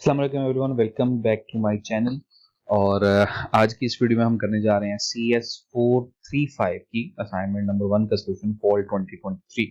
अस्सलाम वालेकुम everyone, welcome back to my channel. और आज की इस वीडियो में हम करने जा रहे हैं CS435 की असाइनमेंट नंबर 1 का सोल्यूशन फॉल 2023।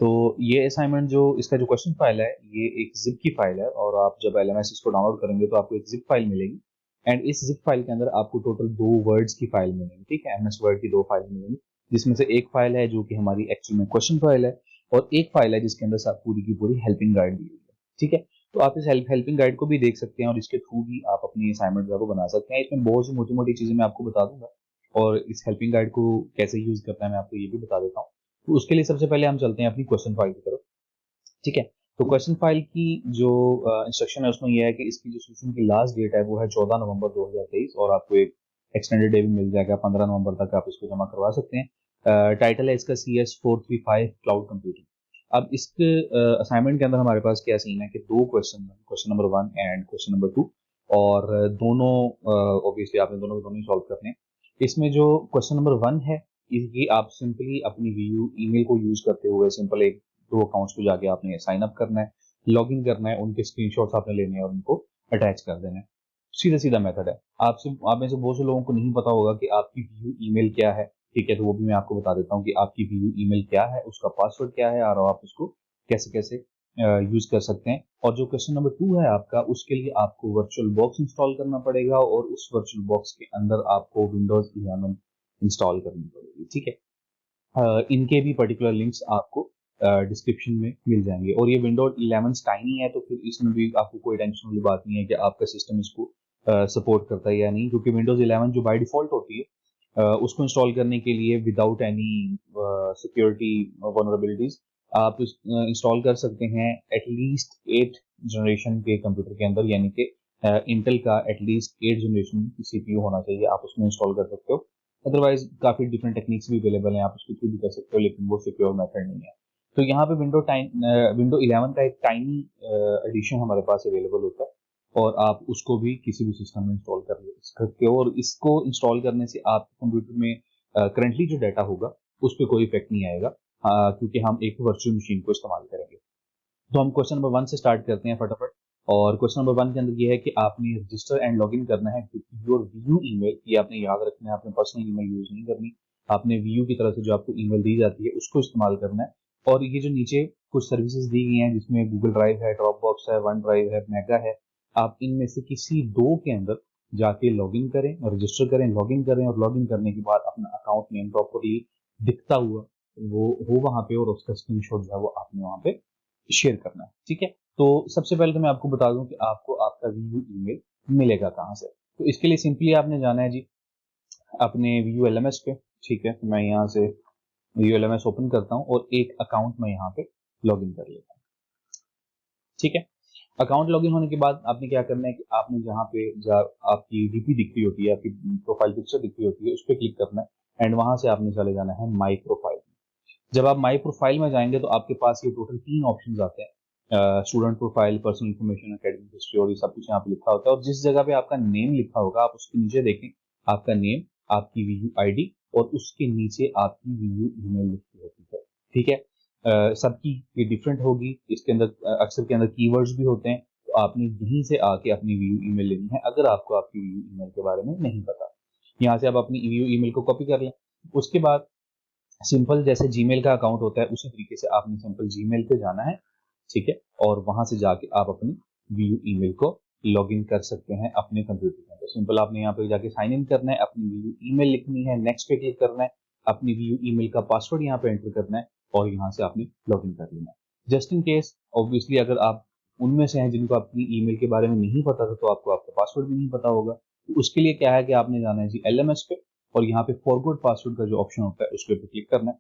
तो ये असाइनमेंट इसका जो क्वेश्चन फाइल है ये एक जिप की फाइल है, और आप जब LMS इसको डाउनलोड करेंगे तो आपको एक जिप फाइल मिलेगी। एंड इस जिप फाइल के अंदर आपको टोटल 2 वर्ड्स की फाइल मिलेगी, ठीक है, MS वर्ड की 2 फाइल मिलेंगी, जिसमें से एक फाइल है जो कि हमारी एक्चुअल में क्वेश्चन फाइल है, और एक फाइल है जिसके अंदर सब पूरी की पूरी हेल्पिंग गाइड दी हुई है, ठीक है। तो आप इस हेल्पिंग गाइड को भी देख सकते हैं और इसके थ्रू भी आप अपनी असाइनमेंट को बना सकते हैं। इसमें बहुत सी मोटी मोटी चीजें मैं आपको बता दूंगा, और इस हेल्पिंग गाइड को कैसे यूज करना है मैं आपको ये भी बता देता हूँ। तो उसके लिए सबसे पहले हम चलते हैं अपनी क्वेश्चन फाइल की तरफ, ठीक है। तो क्वेश्चन फाइल की जो इंस्ट्रक्शन है उसमें यह है कि इसकी जो सोल्यूशन की लास्ट डेट है वो है 14 नवंबर 2023, और आपको एक एक्सटेंडेड डे भी मिल जाएगा, 15 नवंबर तक आप इसको जमा करवा सकते हैं। टाइटल है इसका CS435 क्लाउड कंप्यूटिंग। अब इस असाइनमेंट के अंदर हमारे पास क्या सीन है कि 2 question, question number 1 and question number 2, और दोनों ऑब्वियसली आपने दोनों के दोनों ही सॉल्व करने हैं। इसमें जो क्वेश्चन नंबर 1 है ये आप सिंपली अपनी वीयू ईमेल को यूज करते हुए सिंपल एक 2 अकाउंट्स पे जाके आपने साइन अप करना है, लॉग इन करना है, उनके स्क्रीनशॉट्स आपने लेने हैं और उनको अटैच कर देना है। सीधा सीधा मेथड है। आप में से बहुत से लोगों को नहीं पता होगा कि आपकी व्यू ईमेल क्या है, ठीक है। तो वो भी मैं आपको बता देता हूँ कि आपकी व्यू ईमेल क्या है, उसका पासवर्ड क्या है, और आप उसको कैसे कैसे यूज कर सकते हैं। और जो क्वेश्चन नंबर 2 है आपका, उसके लिए आपको वर्चुअल बॉक्स इंस्टॉल करना पड़ेगा, और उस वर्चुअल बॉक्स के अंदर आपको विंडोज 11 इंस्टॉल करनी पड़ेगी, ठीक है। इनके भी पर्टिकुलर लिंक्स आपको डिस्क्रिप्शन में मिल जाएंगे। और ये विंडोज 11 टाइनी है, तो फिर इसमें भी आपको कोई टेंशन वाली बात नहीं है कि आपका सिस्टम इसको सपोर्ट करता है या नहीं, क्योंकि विंडोज 11 जो बाय डिफॉल्ट होती है उसको इंस्टॉल करने के लिए विदाउट एनी सिक्योरिटी वनरेबिलिटीज आप इंस्टॉल कर सकते हैं एटलीस्ट 8 जनरेशन के कंप्यूटर के अंदर, यानी कि इंटेल का एटलीस्ट 8 जनरेशन की CPU होना चाहिए, आप उसमें इंस्टॉल कर सकते हो। अदरवाइज काफी डिफरेंट टेक्निक्स भी अवेलेबल हैं, आप उसके थ्रू भी कर सकते हो, लेकिन वो सिक्योर मेथड नहीं है। तो यहाँ पे विंडो 11 का एक टाइनी एडिशन हमारे पास अवेलेबल होता है, और आप उसको भी किसी भी सिस्टम में इंस्टॉल कर सकते हो। और इसको इंस्टॉल करने से आप कंप्यूटर में करंटली जो डाटा होगा उस पर कोई इफेक्ट नहीं आएगा, क्योंकि हम एक वर्चुअल मशीन को इस्तेमाल करेंगे। तो हम क्वेश्चन नंबर 1 से स्टार्ट करते हैं फटाफट। और क्वेश्चन नंबर 1 के अंदर ये है कि आपने रजिस्टर एंड लॉगिन करना है योर व्यू ईमेल। ये आपने याद रखना है, आपने पर्सनल ईमेल यूज नहीं करनी, आपने व्यू की तरफ से जो आपको ईमेल दी जाती है उसको इस्तेमाल करना है। और ये जो नीचे कुछ सर्विसेज दी गई हैं, जिसमें गूगल ड्राइव है, ड्रॉप बॉक्स है, वन ड्राइव है, मेगा है, आप इनमें से किसी 2 के अंदर जाके लॉगिन करें और रजिस्टर करें, लॉगिन करें, और लॉगिन करने के बाद अपना अकाउंट नेम प्रॉपर्ली दिखता हुआ वो हो वहां पे, और उसका स्क्रीनशॉट जो है वो आपने वहां पे शेयर करना है, ठीक है। तो सबसे पहले तो मैं आपको बता दूं कि आपको आपका व्यू ईमेल मिलेगा कहां से। तो इसके लिए सिंपली आपने जाना है जी अपने व्यू LMS पे, ठीक है। तो मैं यहाँ से व्यू LMS ओपन करता हूँ और एक अकाउंट में यहाँ पे लॉग इन कर लेता हूँ, ठीक है। अकाउंट लॉगिन होने के बाद आपने क्या करना है कि आपने जहाँ पे आपकी DP दिख रही होती है, आपकी प्रोफाइल पिक्चर दिख रही होती है, उस पर क्लिक करना है, एंड वहां से आपने चले जाना है माई प्रोफाइल। जब आप माई प्रोफाइल में जाएंगे तो आपके पास ये टोटल 3 ऑप्शंस आते हैं, student profile, personal information, academic history, और ये सब कुछ यहाँ पे लिखा होता है। और जिस जगह पे आपका नेम लिखा होगा आप उसके नीचे देखें, आपका नेम, आपकी वीयू ID, और उसके नीचे आपकी वीयू ईमेल लिखी होती है, ठीक है। सबकी ये डिफरेंट होगी, इसके अंदर अक्सर के अंदर कीवर्ड्स भी होते हैं, तो आपने यहीं से आके अपनी वीयू ईमेल लेनी है अगर आपको आपकी वीयू ईमेल के बारे में नहीं पता। यहाँ से आप अपनी वीयू ईमेल को कॉपी कर लें। उसके बाद सिंपल जैसे जीमेल का अकाउंट होता है उसी तरीके से आपने सिंपल जीमेल पे जाना है, ठीक है। और वहां से जाके आप अपनी व्यू ईमेल को लॉग इन कर सकते हैं अपने कंप्यूटर में। तो सिंपल आपने यहाँ पे जाके साइन इन करना है, अपनी व्यू ईमेल लिखनी है, नेक्स्ट पे क्लिक करना है, अपनी व्यू ईमेल का पासवर्ड यहाँ पे एंटर करना है, और यहाँ से आपने लॉग इन कर लेना है। जस्ट इन केस ऑब्वियसली अगर आप उनमें से हैं जिनको अपनी ईमेल के बारे में नहीं पता था, तो आपको आपका पासवर्ड भी नहीं पता होगा, तो उसके लिए क्या है कि आपने जाना है जी LMS पे, और यहाँ पे फॉरगॉट पासवर्ड का जो ऑप्शन होता है उसके ऊपर क्लिक करना है।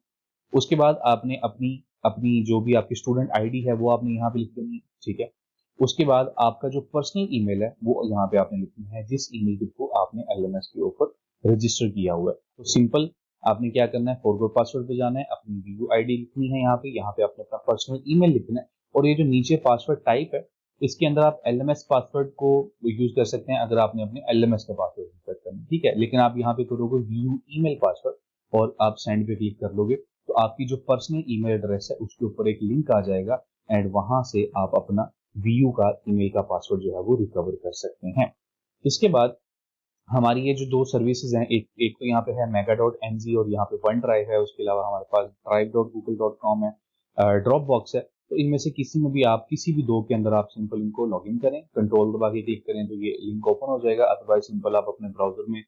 उसके बाद आपने अपनी अपनी जो भी आपकी स्टूडेंट ID है वो आपने यहाँ पे लिख देनी है, ठीक है। उसके बाद आपका जो पर्सनल ईमेल है वो यहाँ पे आपने लिखना है, जिस ईमेल के थ्रू आपने LMS के ऊपर रजिस्टर किया हुआ है। तो सिंपल आपने क्या करना है, फॉरगॉट पासवर्ड पे जाना है, अपनी व्यू ID लिखनी है, यहाँ पे आपने अपना पर्सनल ईमेल लिखना है, और ये जो नीचे पासवर्ड टाइप है इसके अंदर आप LMS पासवर्ड को यूज कर सकते हैं अगर आपने अपने LMS का पासवर्ड सेट करना है, ठीक है। लेकिन आप यहाँ पे करोगे व्यू ईमेल पासवर्ड और आप सेंड पे क्लिक कर लोगे, तो आपकी जो पर्सनल ईमेल एड्रेस है उसके ऊपर एक लिंक आ जाएगा, एंड वहां से आप अपना VU का ईमेल का पासवर्ड जो है वो रिकवर कर सकते हैं। इसके बाद हमारी ये जो दो सर्विसेज हैं, एक तो यहाँ पे है mega.ng और यहाँ पे वन ड्राइव है, उसके अलावा हमारे पास drive.google.com है, ड्रॉप बॉक्स है। तो इनमें से किसी में भी आप किसी भी दो के अंदर आप सिंपल इनको लॉग इन करें, कंट्रोल दबा के क्लिक करें तो ये लिंक ओपन हो जाएगा। अदरवाइज सिंपल आप अपने ब्राउजर में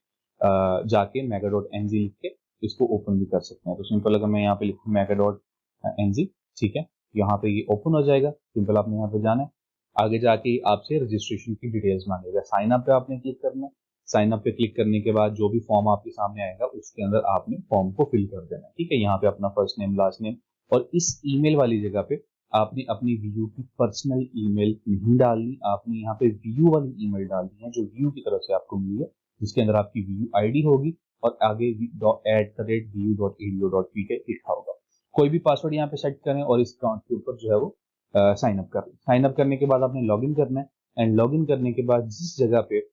जाके mega.ng लिख के इसको ओपन भी कर सकते हैं। तो सिंपल अगर मैं यहाँ पे लिखूँ mega.ng, ठीक है, यहाँ पे ये ओपन हो जाएगा। सिंपल आपने यहाँ पे जाना है, आगे जाके आपसे रजिस्ट्रेशन की डिटेल्स मांगेगा। साइन अप पे आपने क्लिक करना है। साइन अप पे क्लिक करने के बाद जो भी फॉर्म आपके सामने आएगा उसके अंदर आपने फॉर्म को फिल कर देना है, ठीक है। यहाँ पे अपना फर्स्ट नेम, लास्ट नेम, और इस ईमेल वाली जगह पे आपने अपनी VU की पर्सनल ईमेल नहीं डालनी, आपने यहाँ पे VU वाली ईमेल डालनी है जो VU की तरफ से आपको मिली है, जिसके अंदर आपकी VU ID होगी और आगे @vu.edu.pk लिखा होगा। कोई भी पासवर्ड यहाँ पे सेट करें और इस अकाउंट के ऊपर जो है वो साइन अप कर लें। साइन अप करने के बाद आपने लॉग इन करना है, एंड लॉग इन करने के बाद जिस जगह पे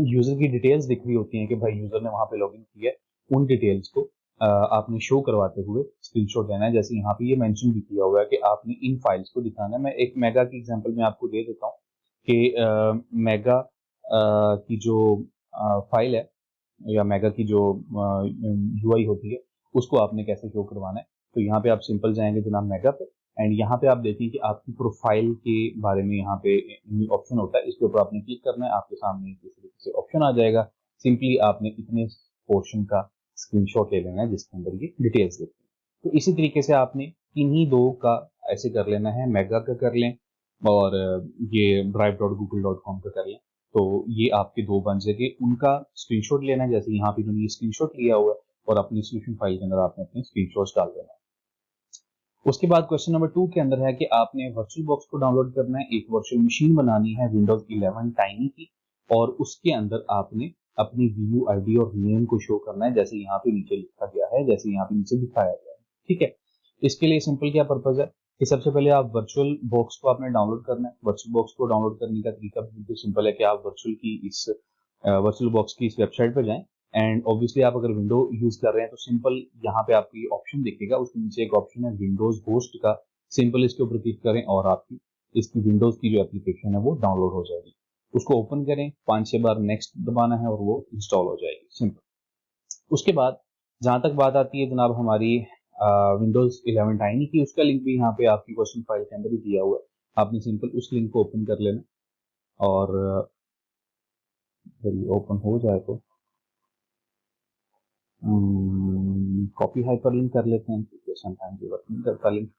यूजर की डिटेल्स दिख रही होती हैं कि भाई यूजर ने वहां पे लॉगिन किया है, उन डिटेल्स को आपने शो करवाते हुए स्क्रीनशॉट लेना है। जैसे यहाँ पे ये मेंशन भी किया हुआ है कि आपने इन फाइल्स को दिखाना है। मैं एक मेगा की एग्जांपल में आपको दे देता हूँ कि मेगा की जो फाइल है या मेगा की जो UI होती है उसको आपने कैसे शो करवाना है। तो यहाँ पे आप सिंपल जाएंगे जनाब मेगा पे, एंड यहाँ पे आप देखें कि आपकी प्रोफाइल के बारे में यहाँ पे ऑप्शन होता है, इसके ऊपर आपने क्लिक करना है। आपके सामने इस तरीके से ऑप्शन आ जाएगा। सिंपली आपने इतने पोर्शन का स्क्रीनशॉट ले लेना है जिसके अंदर ये डिटेल्स लिखी है। तो इसी तरीके से आपने इन्हीं दो का ऐसे कर लेना है, मेगा का कर लें और ये drive.google.com का कर लें। तो ये आपके दो बन सके, उनका स्क्रीनशॉट लेना है। जैसे यहाँ पे इन्होंने ये स्क्रीनशॉट लिया हुआ है और अपनी सोल्यूशन फाइल के अंदर आपने अपने स्क्रीनशॉट्स डाल देना है। उसके बाद क्वेश्चन नंबर 2 के अंदर है कि आपने वर्चुअल बॉक्स को डाउनलोड करना है, एक वर्चुअल मशीन बनानी है विंडोज 11 टाइनी की, और उसके अंदर आपने अपनी VU ID और नेम को शो करना है जैसे यहाँ पे नीचे लिखा गया है, जैसे यहाँ पे नीचे दिखाया गया है, ठीक है। इसके लिए सिंपल क्या पर्पज है कि सबसे पहले आप वर्चुअल बॉक्स को आपने डाउनलोड करना है। वर्चुअल बॉक्स को डाउनलोड करने का तरीका बिल्कुल सिंपल है कि आप वर्चुअल बॉक्स की इस वेबसाइट पर जाएं, एंड ऑब्वियसली आप अगर विंडो यूज कर रहे हैं तो सिंपल यहाँ पे आपको ये ऑप्शन दिखेगा, उसके नीचे एक ऑप्शन है विंडोज होस्ट का। सिंपल इसके ऊपर क्लिक करें और आपकी इसकी विंडोज की जो एप्लीकेशन है वो डाउनलोड हो जाएगी। उसको ओपन करें, 5-6 बार नेक्स्ट दबाना है और वो इंस्टॉल हो जाएगी, सिंपल। उसके बाद जहां तक बात आती है जनाब हमारी विंडोज 11 टाइनी की, उसका लिंक भी यहाँ पे आपकी क्वेश्चन फाइल के अंदर ही दिया हुआ है। आपने सिंपल उस लिंक को ओपन कर लेना, और जब ओपन हो जाए तो कॉपी हाइपरलिंक कर लेते हैं क्योंकि समटाइम्स ये वर्क नहीं करता लिंक,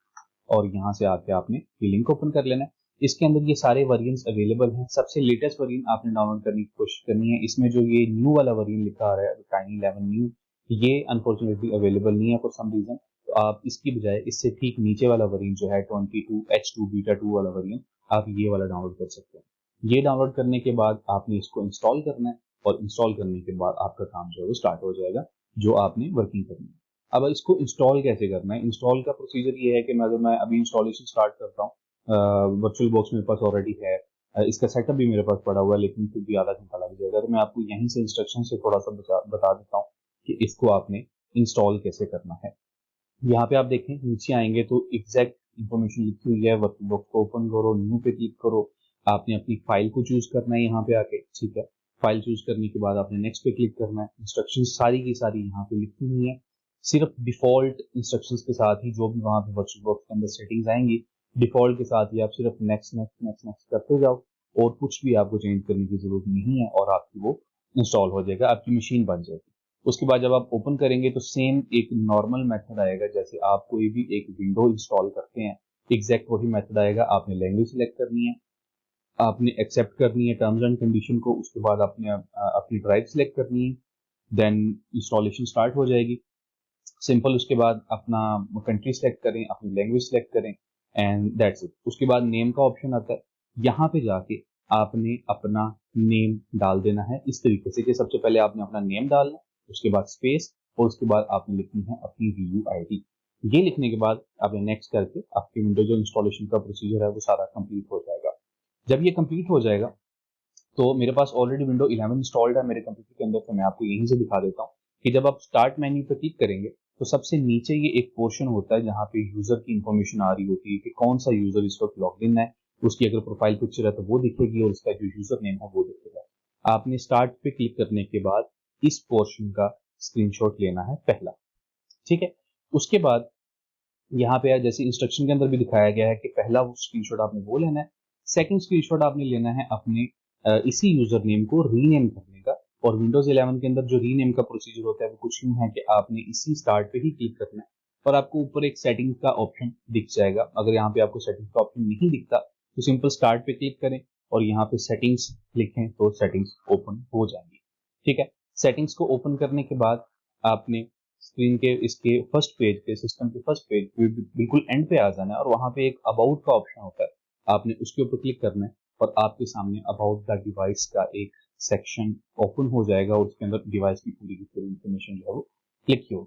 और यहाँ से आके आपने ये लिंक ओपन कर लेना है। इसके अंदर ये सारे वेरिएंट्स अवेलेबल हैं। सबसे लेटेस्ट वेरिएंट आपने डाउनलोड करने की कोशिश करनी है। इसमें जो ये न्यू वाला वेरिएंट लिखा आ रहा है टाइनी 11 न्यू, ये अनफॉर्चुनेटली अवेलेबल नहीं है फॉर सम रीजन। तो आप इसकी बजाय इससे ठीक नीचे वाला वेरिएंट जो है 22H2 बीटा 2 वाला वेरिएंट, आप ये वाला डाउनलोड कर सकते हैं। ये डाउनलोड करने के बाद आपने इसको इंस्टॉल करना है, और इंस्टॉल करने के बाद आपका काम जो है वो स्टार्ट हो जाएगा जो आपने वर्किंग करनी है। अब इसको इंस्टॉल कैसे करना है? इंस्टॉल का प्रोसीजर ये है कि मैं अभी इंस्टॉलेशन स्टार्ट करता हूँ। वर्चुअल बॉक्स मेरे पास ऑलरेडी है, इसका सेटअप भी मेरे पास पड़ा हुआ है, लेकिन फिर भी आधा घंटा लग जाएगा। तो मैं आपको यहीं से इंस्ट्रक्शन से थोड़ा सा बता देता हूँ कि इसको आपने इंस्टॉल कैसे करना है। यहाँ पे आप देखें नीचे आएंगे तो एग्जैक्ट इंफॉर्मेशन लिखी हुई है। वर्चुअल बॉक्स को ओपन करो, न्यू पे क्लिक करो, आपने अपनी फाइल को चूज करना है यहाँ पे आके, ठीक है। फाइल चूज करने के बाद आपने नेक्स्ट पे क्लिक करना है। इंस्ट्रक्शन सारी की सारी यहाँ पे लिखी हुई है, सिर्फ डिफॉल्ट इंस्ट्रक्शंस के साथ ही जो भी वहाँ पे वर्चुअल बॉक्स के अंदर सेटिंग्स आएंगी डिफॉल्ट के साथ ही आप सिर्फ नेक्स्ट नेक्स्ट नेक्स्ट नेक्स्ट करते जाओ, और कुछ भी आपको चेंज करने की जरूरत नहीं है, और आपकी वो इंस्टॉल हो जाएगा, आपकी मशीन बन जाएगी। उसके बाद जब आप ओपन करेंगे तो सेम एक नॉर्मल मेथड आएगा, जैसे आप कोई भी एक विंडो इंस्टॉल करते हैं, एग्जैक्ट वही मेथड आएगा। आपने लैंग्वेज सिलेक्ट करनी है, आपने एक्सेप्ट करनी है टर्म्स एंड कंडीशन को, उसके बाद आपने अपनी ड्राइव सिलेक्ट करनी है, देन इंस्टॉलेशन स्टार्ट हो जाएगी। सिंपल उसके बाद अपना कंट्री सेलेक्ट करें, अपनी लैंग्वेज सेलेक्ट करें, एंड दैट्स इट। उसके बाद नेम का ऑप्शन आता है, यहाँ पे जाके आपने अपना नेम डाल देना है इस तरीके से कि सबसे पहले आपने अपना नेम डालना है, उसके बाद स्पेस, और उसके बाद आपने लिखनी है अपनी VU ID। ये लिखने के बाद आपने नेक्स्ट करके आपकी विंडो जो इंस्टॉलेशन का प्रोसीजर है वो सारा कंप्लीट हो जाएगा। जब ये कंप्लीट हो जाएगा तो मेरे पास ऑलरेडी विंडो 11 इंस्टॉल्ड है मेरे कंप्यूटर के अंदर, तो मैं आपको यहीं से दिखा देता हूँ कि जब आप स्टार्ट मेन्यू पर क्लिक करेंगे तो सबसे नीचे ये एक पोर्शन होता है जहाँ पे यूजर की इंफॉर्मेशन आ रही होती है कि कौन सा यूजर इस वक्त लॉग इन है, उसकी अगर प्रोफाइल पिक्चर है तो वो दिखेगी और उसका जो यूजर नेम है वो दिखेगा। आपने स्टार्ट पे क्लिक करने के बाद इस पोर्शन का स्क्रीनशॉट लेना है पहला, ठीक है। उसके बाद यहाँ पे जैसे इंस्ट्रक्शन के अंदर भी दिखाया गया है कि पहला स्क्रीनशॉट आपने वो लेना है, सेकंड स्क्रीनशॉट आपने लेना है अपने इसी यूजर नेम को रीनेम करने का। और विंडोज 11 के अंदर जो रीनेम का प्रोसीजर होता है वो कुछ यूं है कि आपने इसी स्टार्ट पे ही क्लिक करना है और आपको ऊपर एक सेटिंग का ऑप्शन दिख जाएगा। अगर यहाँ पे आपको सेटिंग का ऑप्शन नहीं दिखता तो सिंपल स्टार्ट पे क्लिक करें और यहाँ पे सेटिंग्स लिखें तो सेटिंग्स ओपन हो जाएंगी, ठीक है। सेटिंग्स को ओपन करने के बाद आपने स्क्रीन के इसके फर्स्ट पेज पे, सिस्टम के फर्स्ट पेज पे बिल्कुल एंड पे आ जाना है और वहां पे एक अबाउट का ऑप्शन होता है, आपने उसके ऊपर क्लिक करना है और आपके सामने अबाउट द डिवाइस का एक सेक्शन ओपन हो जाएगा और उसके अंदर डिवाइस की पूरी की पूरी इंफॉर्मेशन जो है वो क्लिक होगी।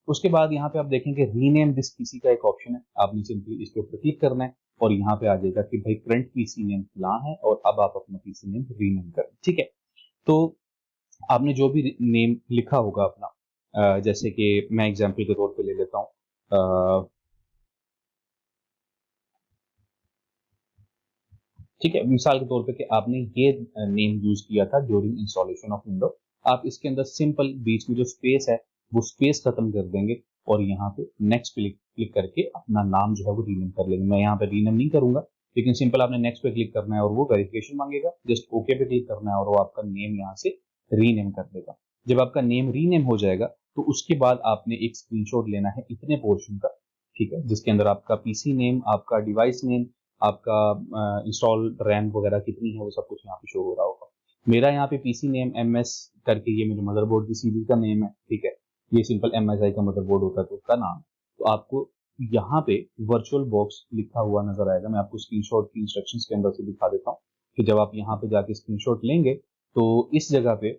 उसके बाद यहाँ पे आप देखेंगे रीनेम दिस पीसी का एक ऑप्शन है, आपने सिंपली इसके ऊपर क्लिक करना है और यहाँ पे आ जाएगा कि भाई करंट पीसी नेम फलां है और अब आप अपना पीसी नेम रीनेम करें, ठीक है। तो आपने जो भी नेम लिखा होगा अपना, जैसे कि मैं एग्जांपल के तौर पे ले लेता हूँ, ठीक है, मिसाल के तौर पे कि आपने ये नेम यूज किया था ड्यूरिंग इंस्टॉलेशन ऑफ विंडो, आप इसके अंदर सिंपल बीच में जो स्पेस है वो स्पेस खत्म कर देंगे और यहाँ पे नेक्स्ट क्लिक करके अपना नाम जो है वो रीनेम कर लेंगे। मैं यहाँ पे रीनेम नहीं करूंगा, लेकिन सिंपल आपने नेक्स्ट पे क्लिक करना है और वो वेरिफिकेशन मांगेगा, जस्ट ओके पे क्लिक करना है और वो आपका नेम यहाँ से रीनेम कर देगा। जब आपका नेम रीनेम हो जाएगा तो उसके बाद आपने एक स्क्रीनशॉट लेना है इतने पोर्शन का, ठीक है, जिसके अंदर आपका पीसी नेम, आपका डिवाइस नेम, आपका इंस्टॉल रैम वगैरह कितनी है वो सब कुछ यहाँ पे शो हो रहा होगा। मेरा यहाँ पे पीसी नेम एमएस करके ये मेरे मदरबोर्ड की सीरीज का नेम है, ठीक है। ये सिंपल एमएसआई का मदरबोर्ड होता है तो उसका नाम है। तो आपको यहाँ पे वर्चुअल बॉक्स लिखा हुआ नजर आएगा। मैं आपको स्क्रीनशॉट की इंस्ट्रक्शंस के अंदर से दिखा देता हूँ कि जब आप यहाँ पे जाके स्क्रीनशॉट लेंगे तो इस जगह पे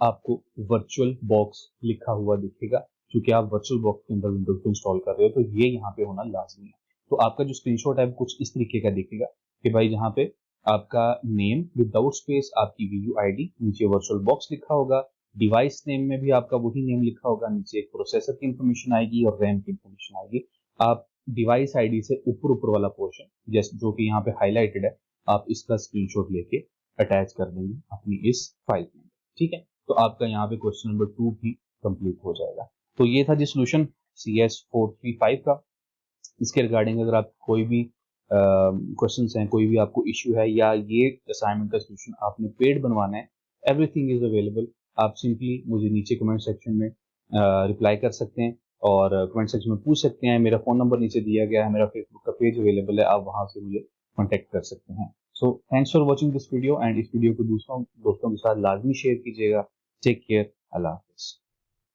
आपको वर्चुअल बॉक्स लिखा हुआ दिखेगा। क्योंकि आप वर्चुअल बॉक्स के अंदर विंडोज को इंस्टॉल कर रहे हो तो ये यहाँ पे होना लाजमी है। तो आपका जो स्क्रीनशॉट है वो कुछ इस तरीके का दिखेगा कि भाई जहाँ पे आपका नेम विदाउट स्पेस, आपकी वीयू आईडी, नीचे वर्चुअल बॉक्स लिखा होगा, डिवाइस नेम में भी आपका वही नेम लिखा होगा, नीचे एक प्रोसेसर की इंफॉर्मेशन आएगी और रैम की इंफॉर्मेशन आएगी। आप डिवाइस आईडी से ऊपर वाला पोर्शन जैसे जो कि यहाँ पे हाईलाइटेड है, आप इसका स्क्रीनशॉट लेके अटैच कर देंगे अपनी इस फाइल में, ठीक है। तो आपका यहाँ पे क्वेश्चन नंबर 2 भी कंप्लीट हो जाएगा। तो ये था जी सोल्यूशन CS435 का। इसके रिगार्डिंग अगर आप कोई भी क्वेश्चंस हैं, कोई भी आपको इश्यू है या ये असाइनमेंट का सोल्यूशन आपने पेड बनवाना है, एवरीथिंग इज अवेलेबल। आप सिंपली मुझे नीचे कमेंट सेक्शन में रिप्लाई कर सकते हैं और कमेंट सेक्शन में पूछ सकते हैं। मेरा फ़ोन नंबर नीचे दिया गया है, मेरा फेसबुक का पेज अवेलेबल है, आप वहाँ से मुझे कॉन्टेक्ट कर सकते हैं। So thanks for watching this video and इस वीडियो को दूसरों दोस्तों के साथ लाजमी शेयर कीजिएगा। टेक केयर, अल्लाह हाफिज़।